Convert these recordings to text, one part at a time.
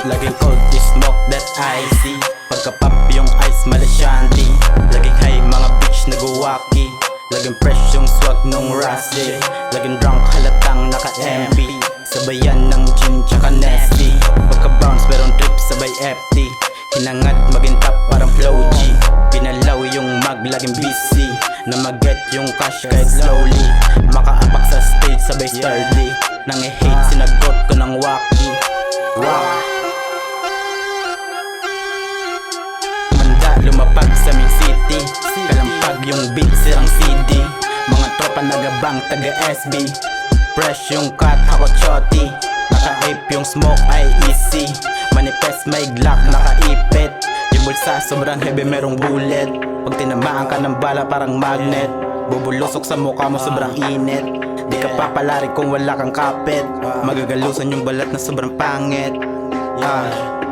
Laging cold is smoke that icy. Pagka-pop yung ice malasyanti. Laging high mga bitch nag-uwaki. Laging fresh yung swag nung rusty. Laging drunk halatang naka-MP. Sabayan ng gin tsaka nasty. Pagka-bounce meron trip sabay FT. Hinangad maging top parang flow G. Pinalaw yung mag laging busy. Na mag-get yung cash kahit slowly. Makaapak sa stage sabay sturdy. Nang-e-hate sinagot ko ng wacky. Manda lumapag sa main city. Kalampag yung beat sirang CD. Mga tropa nagabang taga SB. Fresh yung cut ako choti. Naka-ape yung smoke ay easy. Manifest may glock nakaipit. Yung bulsa sobrang heavy merong bullet. Pag tinamaan ka ng bala parang magnet. Bubulusok sa mukha mo sobrang init. Di ka papalari kung wala kang kapit. Magagalusan yung balat na sobrang pangit.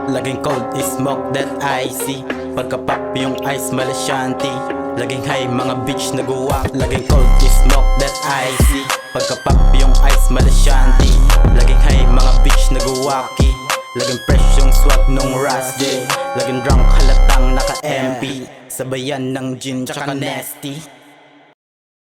Laging cold is smoke that icy. Pagka-pop yung ice malasyanti. Laging high mga bitch nag-uwak. Laging cold is smoke that icy. Pagka-pop yung ice malasyanti. Laging high mga bitch nag-uwaki. Laging fresh yung swag nung rusty. Laging drunk halatang naka-MP. Sabayan ng gin tsaka nasty.